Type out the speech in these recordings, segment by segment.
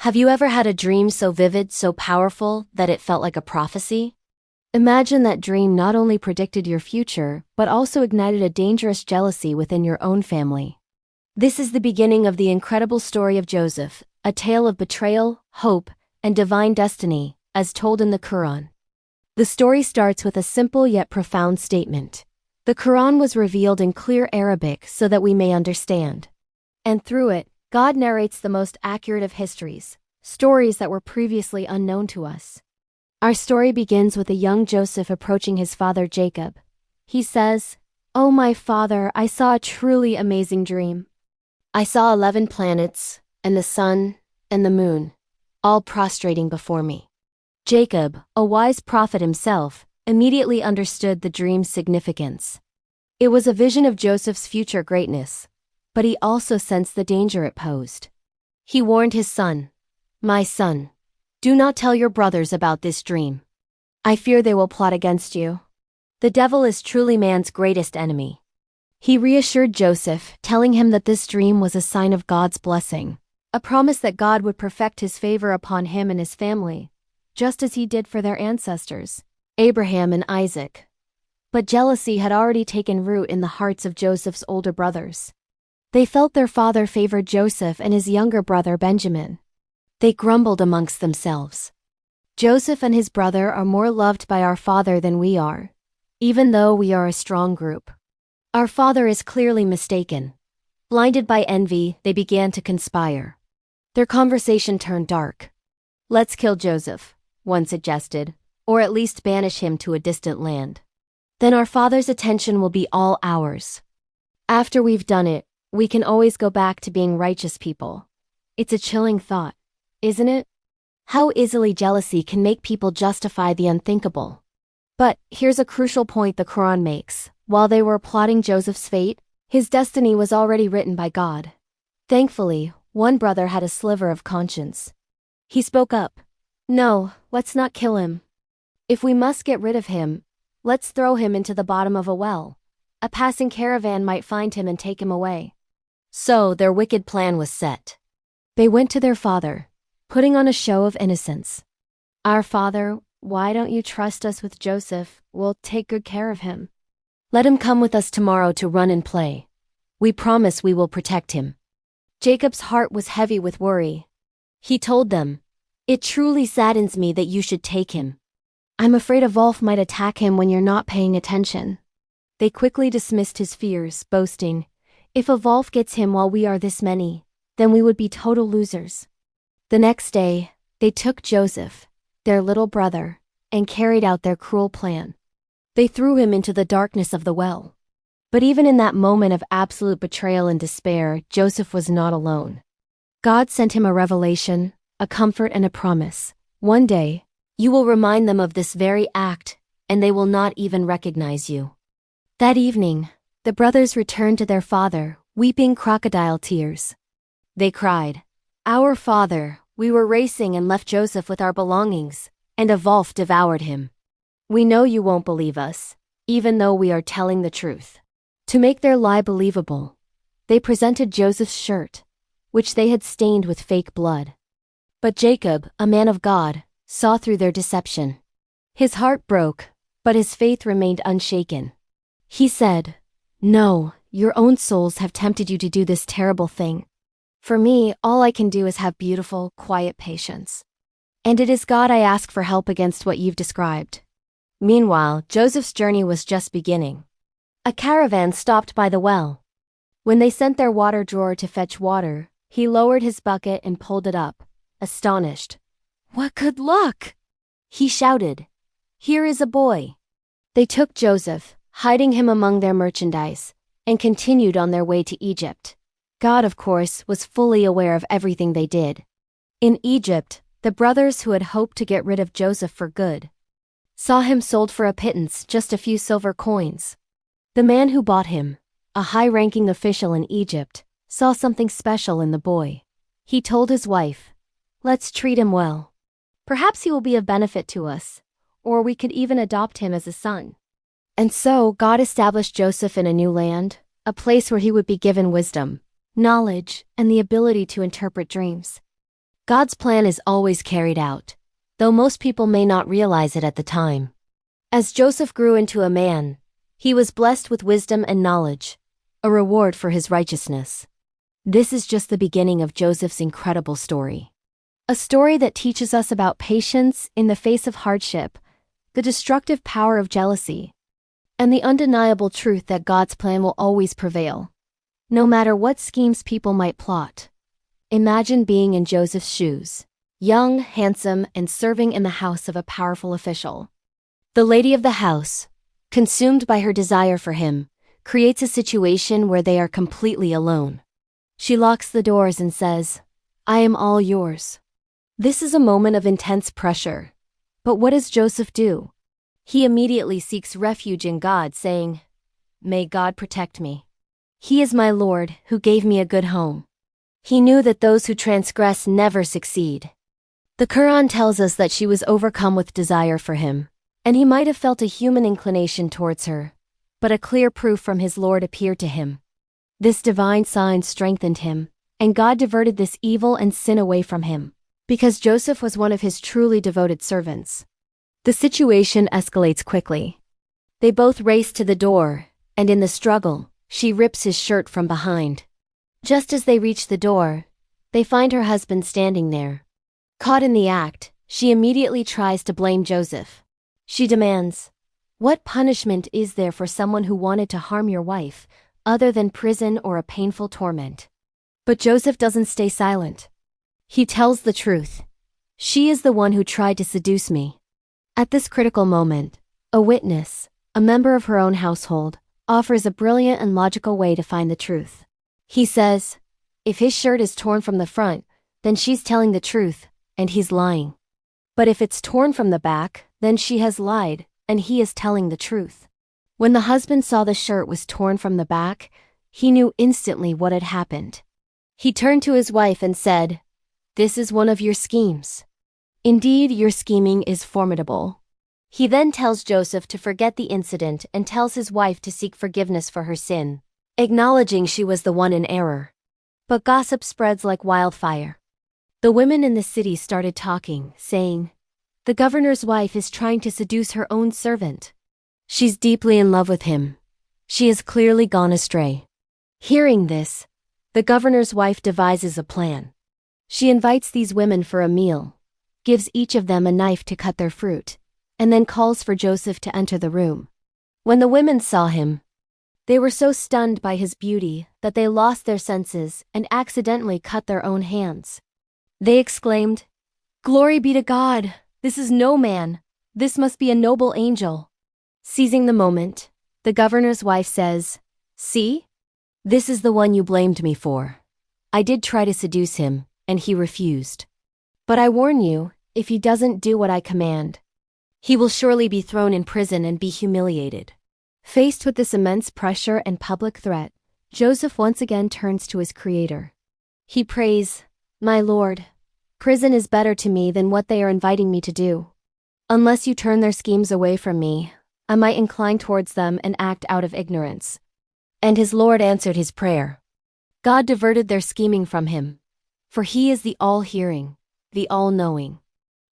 Have you ever had a dream so vivid, so powerful, that it felt like a prophecy? Imagine that dream not only predicted your future, but also ignited a dangerous jealousy within your own family. This is the beginning of the incredible story of Joseph, a tale of betrayal, hope, and divine destiny, as told in the Quran. The story starts with a simple yet profound statement. The Quran was revealed in clear Arabic so that we may understand. And through it, God narrates the most accurate of histories, stories that were previously unknown to us. Our story begins with a young Joseph approaching his father Jacob. He says, "Oh my father, I saw a truly amazing dream. I saw 11 planets, and the sun, and the moon, all prostrating before me." Jacob, a wise prophet himself, immediately understood the dream's significance. It was a vision of Joseph's future greatness, but he also sensed the danger it posed. He warned his son, "My son, do not tell your brothers about this dream. I fear they will plot against you. The devil is truly man's greatest enemy." He reassured Joseph, telling him that this dream was a sign of God's blessing, a promise that God would perfect his favor upon him and his family, just as he did for their ancestors, Abraham and Isaac. But jealousy had already taken root in the hearts of Joseph's older brothers. They felt their father favored Joseph and his younger brother Benjamin. They grumbled amongst themselves. "Joseph and his brother are more loved by our father than we are, even though we are a strong group. Our father is clearly mistaken." Blinded by envy, they began to conspire. Their conversation turned dark. "Let's kill Joseph," one suggested, "or at least banish him to a distant land. Then our father's attention will be all ours. After we've done it, we can always go back to being righteous people." It's a chilling thought, isn't it? How easily jealousy can make people justify the unthinkable. But here's a crucial point the Quran makes. While they were plotting Joseph's fate, his destiny was already written by God. Thankfully, one brother had a sliver of conscience. He spoke up. "No, let's not kill him. If we must get rid of him, let's throw him into the bottom of a well. A passing caravan might find him and take him away." So their wicked plan was set. They went to their father, putting on a show of innocence. "Our father, why don't you trust us with Joseph? We'll take good care of him. Let him come with us tomorrow to run and play. We promise we will protect him." Jacob's heart was heavy with worry. He told them, "It truly saddens me that you should take him. I'm afraid a wolf might attack him when you're not paying attention." They quickly dismissed his fears, boasting, "If a wolf gets him while we are this many, then we would be total losers." The next day, they took Joseph, their little brother, and carried out their cruel plan. They threw him into the darkness of the well. But even in that moment of absolute betrayal and despair, Joseph was not alone. God sent him a revelation, a comfort and a promise. "One day, you will remind them of this very act, and they will not even recognize you." That evening, the brothers returned to their father, weeping crocodile tears. They cried, "Our father, we were racing and left Joseph with our belongings, and a wolf devoured him. We know you won't believe us, even though we are telling the truth." To make their lie believable, they presented Joseph's shirt, which they had stained with fake blood. But Jacob, a man of God, saw through their deception. His heart broke, but his faith remained unshaken. He said, "No, your own souls have tempted you to do this terrible thing. For me, all I can do is have beautiful, quiet patience. And it is God I ask for help against what you've described." Meanwhile, Joseph's journey was just beginning. A caravan stopped by the well. When they sent their water drawer to fetch water, he lowered his bucket and pulled it up, astonished. "What good luck!" he shouted. "Here is a boy." They took Joseph, hiding him among their merchandise, and continued on their way to Egypt. God, of course, was fully aware of everything they did. In Egypt, the brothers who had hoped to get rid of Joseph for good saw him sold for a pittance, just a few silver coins. The man who bought him, a high-ranking official in Egypt, saw something special in the boy. He told his wife, "Let's treat him well. Perhaps he will be of benefit to us, or we could even adopt him as a son." And so God established Joseph in a new land, a place where he would be given wisdom, knowledge, and the ability to interpret dreams. God's plan is always carried out, though most people may not realize it at the time. As Joseph grew into a man, he was blessed with wisdom and knowledge, a reward for his righteousness. This is just the beginning of Joseph's incredible story. A story that teaches us about patience in the face of hardship, the destructive power of jealousy, and the undeniable truth that God's plan will always prevail, no matter what schemes people might plot. Imagine being in Joseph's shoes, young, handsome, and serving in the house of a powerful official. The lady of the house, consumed by her desire for him, creates a situation where they are completely alone. She locks the doors and says, "I am all yours." This is a moment of intense pressure. But what does Joseph do? He immediately seeks refuge in God, saying, "May God protect me. He is my Lord, who gave me a good home." He knew that those who transgress never succeed. The Quran tells us that she was overcome with desire for him, and he might have felt a human inclination towards her, but a clear proof from his Lord appeared to him. This divine sign strengthened him, and God diverted this evil and sin away from him, because Joseph was one of his truly devoted servants. The situation escalates quickly. They both race to the door, and in the struggle, she rips his shirt from behind. Just as they reach the door, they find her husband standing there. Caught in the act, she immediately tries to blame Joseph. She demands, "What punishment is there for someone who wanted to harm your wife, other than prison or a painful torment?" But Joseph doesn't stay silent. He tells the truth. "She is the one who tried to seduce me." At this critical moment, a witness, a member of her own household, offers a brilliant and logical way to find the truth. He says, if his shirt is torn from the front, then she's telling the truth, and he's lying. But if it's torn from the back, then she has lied, and he is telling the truth. When the husband saw the shirt was torn from the back, he knew instantly what had happened. He turned to his wife and said, "This is one of your schemes. Indeed, your scheming is formidable." He then tells Joseph to forget the incident and tells his wife to seek forgiveness for her sin, acknowledging she was the one in error. But gossip spreads like wildfire. The women in the city started talking, saying, "The governor's wife is trying to seduce her own servant. She's deeply in love with him. She has clearly gone astray." Hearing this, the governor's wife devises a plan. She invites these women for a meal, gives each of them a knife to cut their fruit, and then calls for Joseph to enter the room. When the women saw him, they were so stunned by his beauty that they lost their senses and accidentally cut their own hands. They exclaimed, "Glory be to God! This is no man. This must be a noble angel." Seizing the moment, the governor's wife says, "See? This is the one you blamed me for. I did try to seduce him, and he refused. But I warn you, if he doesn't do what I command, he will surely be thrown in prison and be humiliated." Faced with this immense pressure and public threat, Joseph once again turns to his Creator. He prays, "My Lord, prison is better to me than what they are inviting me to do. Unless you turn their schemes away from me, I might incline towards them and act out of ignorance." And his Lord answered his prayer. God diverted their scheming from him, for he is the all-hearing, the all-knowing.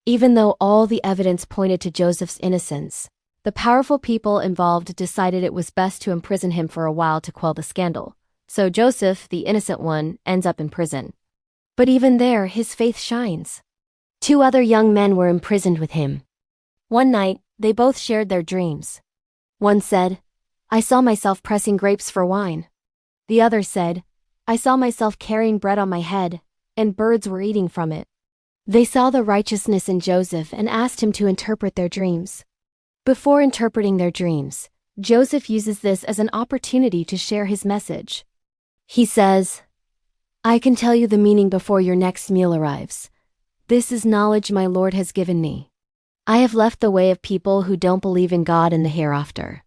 Even though all the evidence pointed to Joseph's innocence, the powerful people involved decided it was best to imprison him for a while to quell the scandal. So Joseph, the innocent one, ends up in prison. But even there, his faith shines. 2 other young men were imprisoned with him. One night, they both shared their dreams. One said, "I saw myself pressing grapes for wine." The other said, "I saw myself carrying bread on my head, and birds were eating from it." They saw the righteousness in Joseph and asked him to interpret their dreams. Before interpreting their dreams, Joseph uses this as an opportunity to share his message. He says, "I can tell you the meaning before your next meal arrives. This is knowledge my Lord has given me. I have left the way of people who don't believe in God and the hereafter.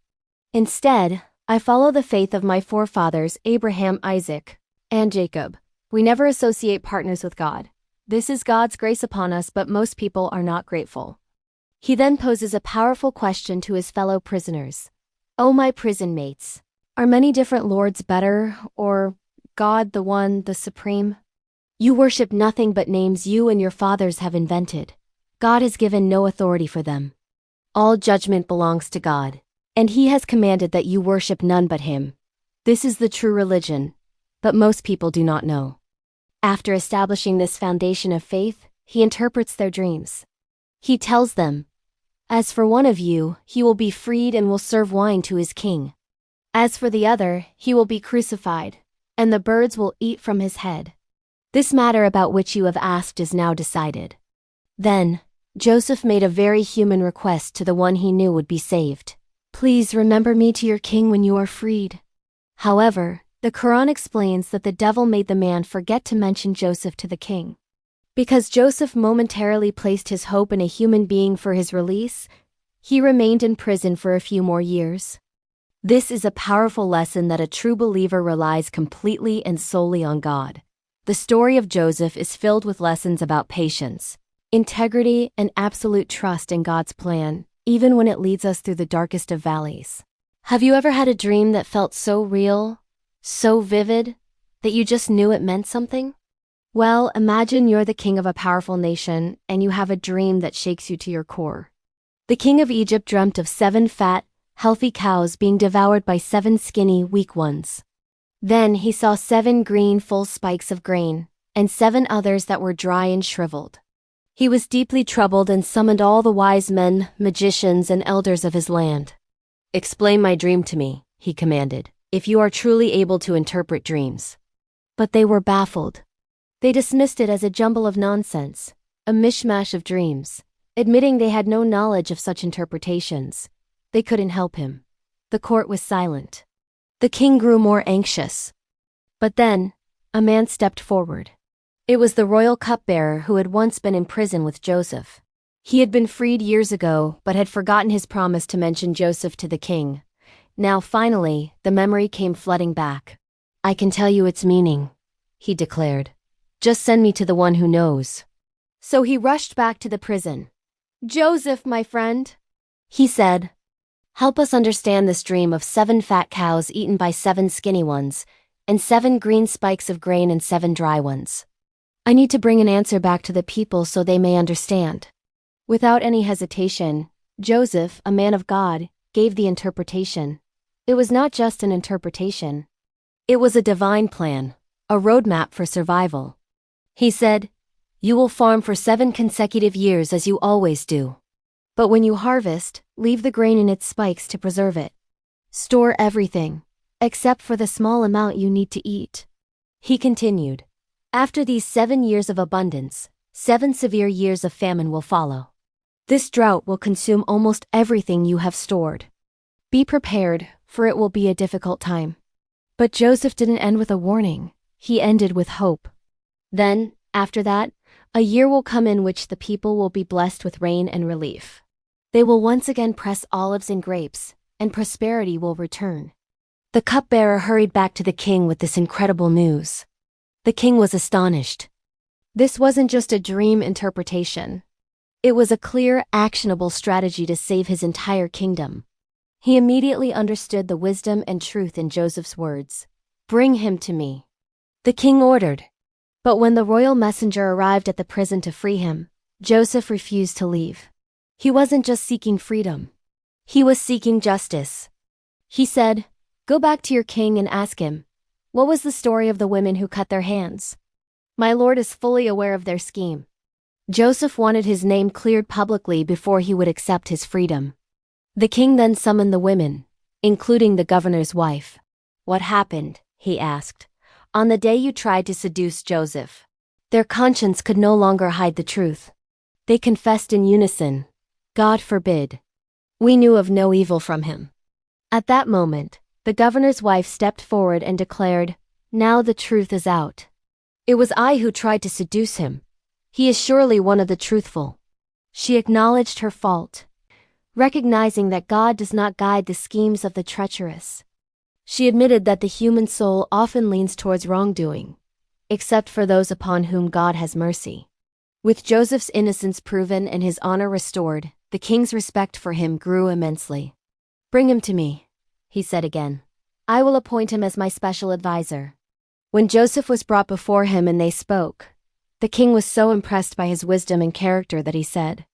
Instead, I follow the faith of my forefathers Abraham, Isaac, and Jacob. We never associate partners with God. This is God's grace upon us, but most people are not grateful." He then poses a powerful question to his fellow prisoners. "O my prison mates, are many different lords better, or God the one, the supreme?" You worship nothing but names you and your fathers have invented. God has given no authority for them. All judgment belongs to God, and He has commanded that you worship none but Him. This is the true religion, but most people do not know. After establishing this foundation of faith, He interprets their dreams. He tells them, "As for one of you, he will be freed and will serve wine to his king. As for the other, he will be crucified, and the birds will eat from his head. This matter about which you have asked is now decided." Then, Joseph made a very human request to the one he knew would be saved. "Please remember me to your king when you are freed." However, the Quran explains that the devil made the man forget to mention Joseph to the king. Because Joseph momentarily placed his hope in a human being for his release, he remained in prison for a few more years. This is a powerful lesson that a true believer relies completely and solely on God. The story of Joseph is filled with lessons about patience, integrity, and absolute trust in God's plan, even when it leads us through the darkest of valleys. Have you ever had a dream that felt so real, so vivid, that you just knew it meant something? Well, imagine you're the king of a powerful nation and you have a dream that shakes you to your core. The king of Egypt dreamt of 7 fat, healthy cows being devoured by 7 skinny, weak ones. Then he saw 7 green, full spikes of grain, and 7 others that were dry and shriveled. He was deeply troubled and summoned all the wise men, magicians, and elders of his land. "Explain my dream to me," he commanded, "if you are truly able to interpret dreams." But they were baffled. They dismissed it as a jumble of nonsense, a mishmash of dreams, admitting they had no knowledge of such interpretations. They couldn't help him. The court was silent. The king grew more anxious. But then, a man stepped forward. It was the royal cupbearer who had once been in prison with Joseph. He had been freed years ago, but had forgotten his promise to mention Joseph to the king. Now finally, the memory came flooding back. "I can tell you its meaning," he declared. "Just send me to the one who knows." So he rushed back to the prison. "Joseph, my friend," he said, "help us understand this dream of 7 fat cows eaten by 7 skinny ones, and 7 green spikes of grain and 7 dry ones. I need to bring an answer back to the people so they may understand." Without any hesitation, Joseph, a man of God, gave the interpretation. It was not just an interpretation. It was a divine plan, a roadmap for survival. He said, "You will farm for 7 consecutive years as you always do. But when you harvest, leave the grain in its spikes to preserve it. Store everything, except for the small amount you need to eat." He continued, "After these 7 years of abundance, 7 severe years of famine will follow. This drought will consume almost everything you have stored. Be prepared, for it will be a difficult time." But Joseph didn't end with a warning. He ended with hope. Then, after that, a year will come in which the people will be blessed with rain and relief. They will once again press olives and grapes, and prosperity will return. The cupbearer hurried back to the king with this incredible news. The king was astonished. This wasn't just a dream interpretation. It was a clear, actionable strategy to save his entire kingdom. He immediately understood the wisdom and truth in Joseph's words. "Bring him to me," the king ordered. But when the royal messenger arrived at the prison to free him, Joseph refused to leave. He wasn't just seeking freedom. He was seeking justice. He said, "Go back to your king and ask him, what was the story of the women who cut their hands? My lord is fully aware of their scheme." Joseph wanted his name cleared publicly before he would accept his freedom. The king then summoned the women, including the governor's wife. "What happened?" he asked, "on the day you tried to seduce Joseph?" Their conscience could no longer hide the truth. They confessed in unison, "God forbid. We knew of no evil from him." At that moment, the governor's wife stepped forward and declared, "Now the truth is out. It was I who tried to seduce him. He is surely one of the truthful." She acknowledged her fault, recognizing that God does not guide the schemes of the treacherous. She admitted that the human soul often leans towards wrongdoing, except for those upon whom God has mercy. With Joseph's innocence proven and his honor restored, the king's respect for him grew immensely. "Bring him to me," he said again. "I will appoint him as my special advisor." When Joseph was brought before him and they spoke, the king was so impressed by his wisdom and character that he said,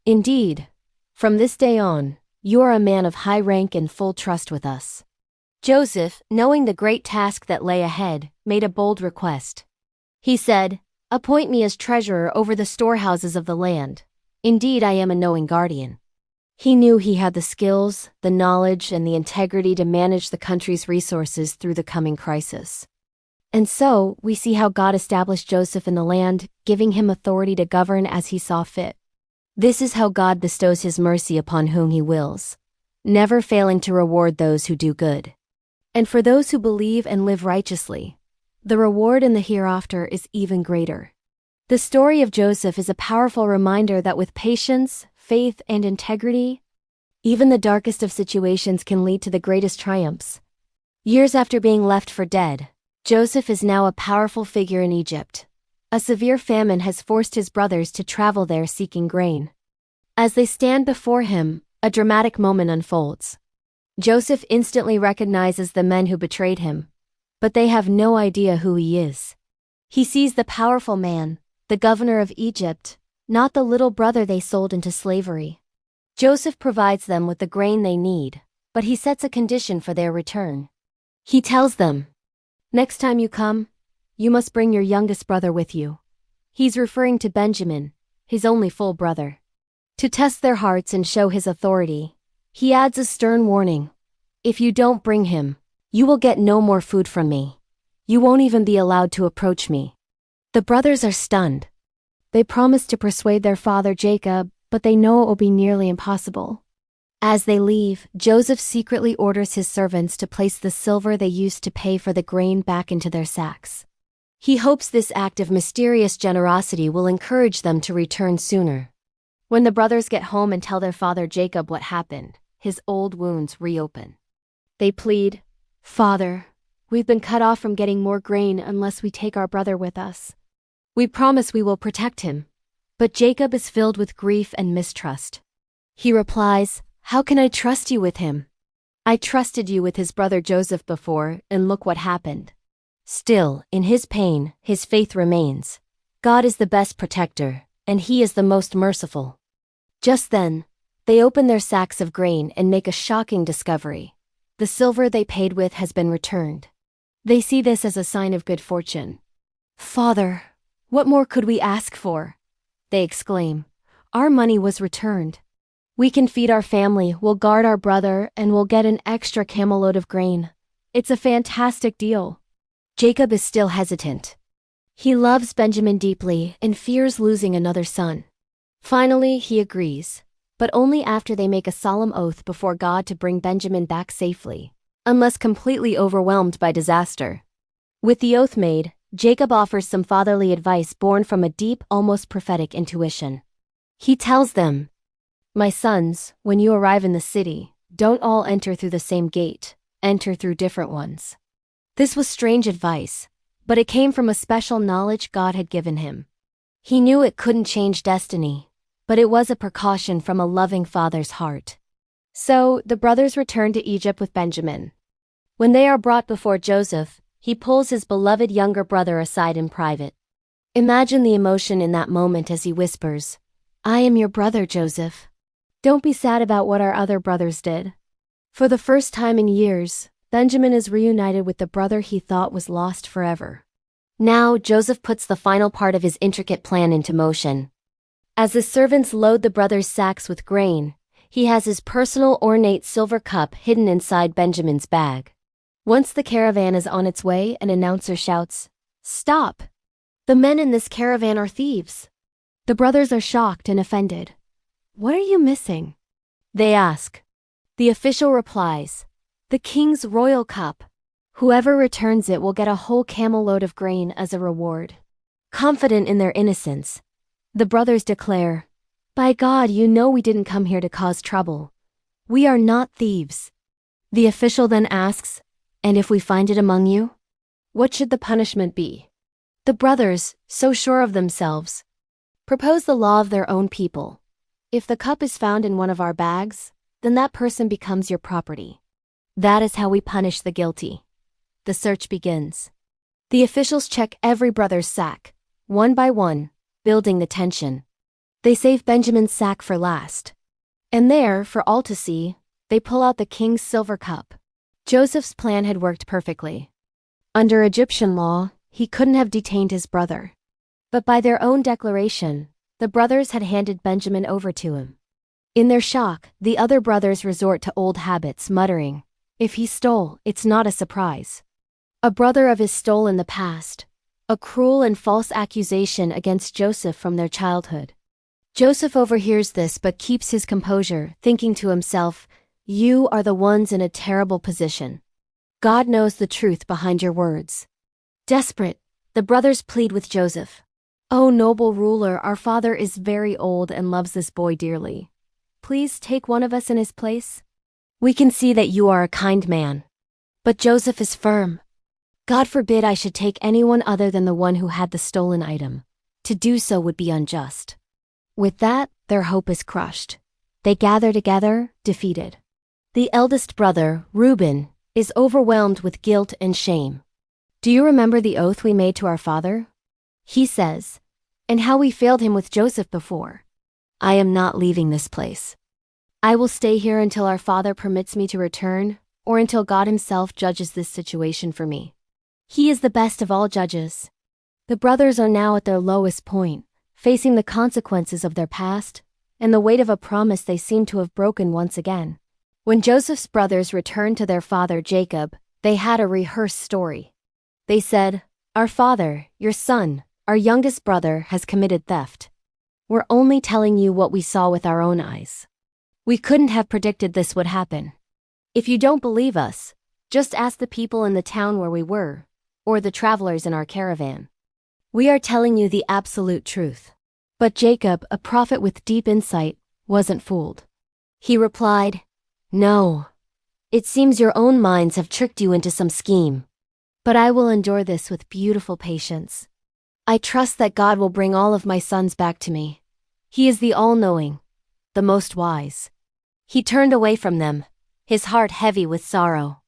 "Indeed, from this day on, you are a man of high rank and full trust with us." Joseph, knowing the great task that lay ahead, made a bold request. He said, "Appoint me as treasurer over the storehouses of the land. Indeed, I am a knowing guardian." He knew he had the skills, the knowledge, and the integrity to manage the country's resources through the coming crisis. And so, we see how God established Joseph in the land, giving him authority to govern as he saw fit. This is how God bestows his mercy upon whom he wills, never failing to reward those who do good. And for those who believe and live righteously, the reward in the hereafter is even greater. The story of Joseph is a powerful reminder that with patience, faith, and integrity, even the darkest of situations can lead to the greatest triumphs. Years after being left for dead, Joseph is now a powerful figure in Egypt. A severe famine has forced his brothers to travel there seeking grain. As they stand before him, a dramatic moment unfolds. Joseph instantly recognizes the men who betrayed him, but they have no idea who he is. He sees the powerful man, the governor of Egypt, not the little brother they sold into slavery. Joseph provides them with the grain they need, but he sets a condition for their return. He tells them, "Next time you come, you must bring your youngest brother with you." He's referring to Benjamin, his only full brother. To test their hearts and show his authority, he adds a stern warning. "If you don't bring him, you will get no more food from me. You won't even be allowed to approach me." The brothers are stunned. They promise to persuade their father Jacob, but they know it will be nearly impossible. As they leave, Joseph secretly orders his servants to place the silver they used to pay for the grain back into their sacks. He hopes this act of mysterious generosity will encourage them to return sooner. When the brothers get home and tell their father Jacob what happened, his old wounds reopen. They plead, "Father, we've been cut off from getting more grain unless we take our brother with us. We promise we will protect him." But Jacob is filled with grief and mistrust. He replies, "How can I trust you with him? I trusted you with his brother Joseph before, and look what happened." Still, in his pain, his faith remains. God is the best protector, and he is the most merciful. Just then, they open their sacks of grain and make a shocking discovery. The silver they paid with has been returned. They see this as a sign of good fortune. "Father, what more could we ask for?" they exclaim. "Our money was returned. We can feed our family, we'll guard our brother, and we'll get an extra camel load of grain. It's a fantastic deal." Jacob is still hesitant. He loves Benjamin deeply and fears losing another son. Finally, he agrees, but only after they make a solemn oath before God to bring Benjamin back safely, unless completely overwhelmed by disaster. With the oath made, Jacob offers some fatherly advice born from a deep, almost prophetic intuition. He tells them, "My sons, when you arrive in the city, don't all enter through the same gate, enter through different ones." This was strange advice, but it came from a special knowledge God had given him. He knew it couldn't change destiny, but it was a precaution from a loving father's heart. So, the brothers return to Egypt with Benjamin. When they are brought before Joseph, he pulls his beloved younger brother aside in private. Imagine the emotion in that moment as he whispers, "I am your brother, Joseph. Don't be sad about what our other brothers did." For the first time in years, Benjamin is reunited with the brother he thought was lost forever. Now, Joseph puts the final part of his intricate plan into motion. As the servants load the brothers' sacks with grain, he has his personal ornate silver cup hidden inside Benjamin's bag. Once the caravan is on its way, an announcer shouts, "Stop! The men in this caravan are thieves." The brothers are shocked and offended. "What are you missing?" they ask. The official replies, "The king's royal cup. Whoever returns it will get a whole camel load of grain as a reward." Confident in their innocence, the brothers declare, "By God, you know we didn't come here to cause trouble. We are not thieves." The official then asks, "And if we find it among you? What should the punishment be?" The brothers, so sure of themselves, propose the law of their own people. "If the cup is found in one of our bags, then that person becomes your property. That is how we punish the guilty." The search begins. The officials check every brother's sack, one by one, building the tension. They save Benjamin's sack for last. And there, for all to see, they pull out the king's silver cup. Joseph's plan had worked perfectly. Under Egyptian law, he couldn't have detained his brother. But by their own declaration, the brothers had handed Benjamin over to him. In their shock, the other brothers resort to old habits, muttering, "If he stole, it's not a surprise." A brother of his stole in the past, a cruel and false accusation against Joseph from their childhood. Joseph overhears this but keeps his composure, thinking to himself, "You are the ones in a terrible position. God knows the truth behind your words." Desperate, the brothers plead with Joseph. "O noble ruler, our father is very old and loves this boy dearly. Please take one of us in his place. We can see that you are a kind man." But Joseph is firm. "God forbid I should take anyone other than the one who had the stolen item. To do so would be unjust." With that, their hope is crushed. They gather together, defeated. The eldest brother, Reuben, is overwhelmed with guilt and shame. "Do you remember the oath we made to our father?" he says, "and how we failed him with Joseph before? I am not leaving this place. I will stay here until our father permits me to return, or until God himself judges this situation for me. He is the best of all judges." The brothers are now at their lowest point, facing the consequences of their past and the weight of a promise they seem to have broken once again. When Joseph's brothers returned to their father Jacob, they had a rehearsed story. They said, "Our father, your son, our youngest brother, has committed theft. We're only telling you what we saw with our own eyes. We couldn't have predicted this would happen. If you don't believe us, just ask the people in the town where we were, or the travelers in our caravan. We are telling you the absolute truth." But Jacob, a prophet with deep insight, wasn't fooled. He replied, "No. It seems your own minds have tricked you into some scheme. But I will endure this with beautiful patience. I trust that God will bring all of my sons back to me. He is the all-knowing, the most wise." He turned away from them, his heart heavy with sorrow.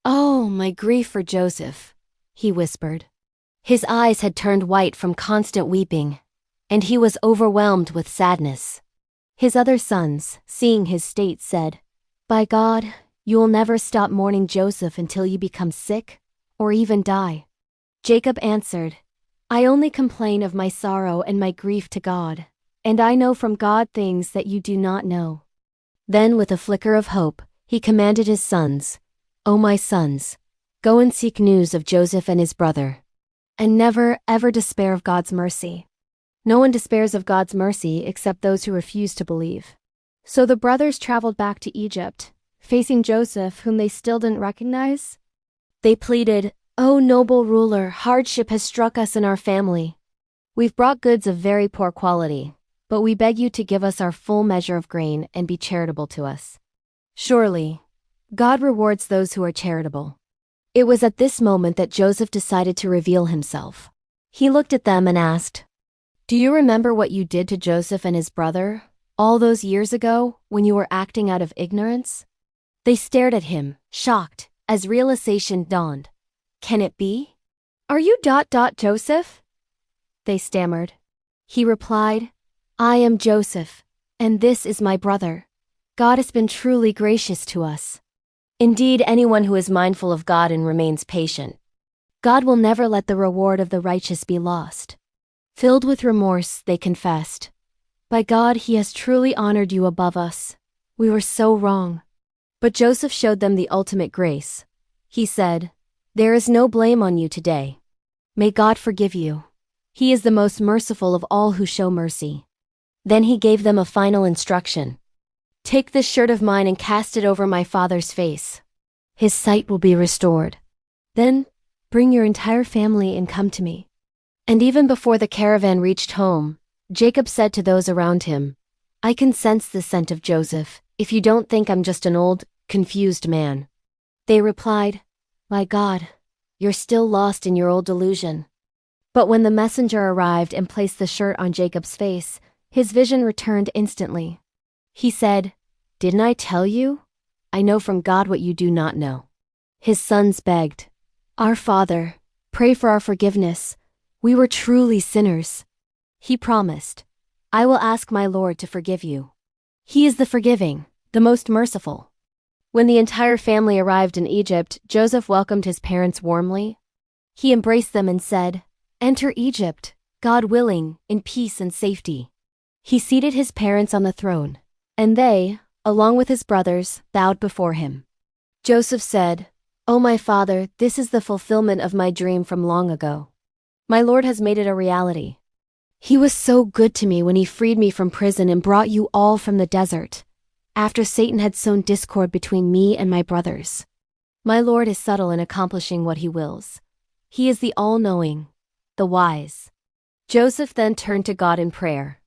"Oh, my grief for Joseph," he whispered. His eyes had turned white from constant weeping, and he was overwhelmed with sadness. His other sons, seeing his state, said, "By God, you will never stop mourning Joseph until you become sick, or even die." Jacob answered, "I only complain of my sorrow and my grief to God, and I know from God things that you do not know." Then, with a flicker of hope, he commanded his sons, "O my sons, go and seek news of Joseph and his brother, and never, ever despair of God's mercy." No one despairs of God's mercy except those who refuse to believe. So the brothers traveled back to Egypt, facing Joseph, whom they still didn't recognize. They pleaded, "O noble ruler, hardship has struck us and our family. We've brought goods of very poor quality, but we beg you to give us our full measure of grain and be charitable to us. Surely, God rewards those who are charitable." It was at this moment that Joseph decided to reveal himself. He looked at them and asked, "Do you remember what you did to Joseph and his brother, all those years ago, when you were acting out of ignorance?" They stared at him, shocked, as realization dawned. "Can it be? Are you Joseph?" they stammered. He replied, "I am Joseph, and this is my brother. God has been truly gracious to us. Indeed, anyone who is mindful of God and remains patient, God will never let the reward of the righteous be lost." Filled with remorse, they confessed, "By God, he has truly honored you above us. We were so wrong." But Joseph showed them the ultimate grace. He said, "There is no blame on you today. May God forgive you. He is the most merciful of all who show mercy." Then he gave them a final instruction. "Take this shirt of mine and cast it over my father's face. His sight will be restored. Then, bring your entire family and come to me." And even before the caravan reached home, Jacob said to those around him, "I can sense the scent of Joseph, if you don't think I'm just an old, confused man." They replied, "My God, you're still lost in your old delusion." But when the messenger arrived and placed the shirt on Jacob's face, his vision returned instantly. He said, "Didn't I tell you? I know from God what you do not know." His sons begged, "Our father, Pray for our forgiveness. We were truly sinners. He promised, I will ask my Lord to forgive you. He is the forgiving, the most merciful. When the entire family arrived in Egypt, Joseph welcomed his parents warmly. He embraced them and said, Enter Egypt, God willing, in peace and safety. He seated his parents on the throne, and they, along with his brothers, bowed before him. Joseph said, O my father, this is the fulfillment of my dream from long ago. My Lord has made it a reality. He was so good to me when he freed me from prison and brought you all from the desert, after Satan had sown discord between me and my brothers. My Lord is subtle in accomplishing what he wills. He is the all-knowing, the wise. Joseph then turned to God in prayer.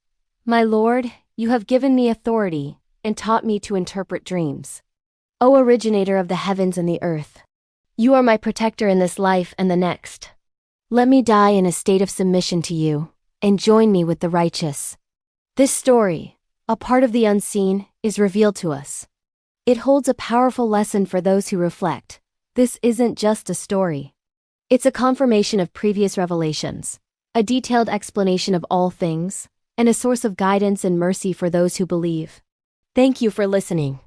My Lord, you have given me authority and taught me to interpret dreams. O originator of the heavens and the earth, you are my protector in this life and the next. Let me die in a state of submission to you, and join me with the righteous. This story, a part of the unseen, is revealed to us. It holds a powerful lesson for those who reflect. This isn't just a story. It's a confirmation of previous revelations, a detailed explanation of all things, and a source of guidance and mercy for those who believe. Thank you for listening.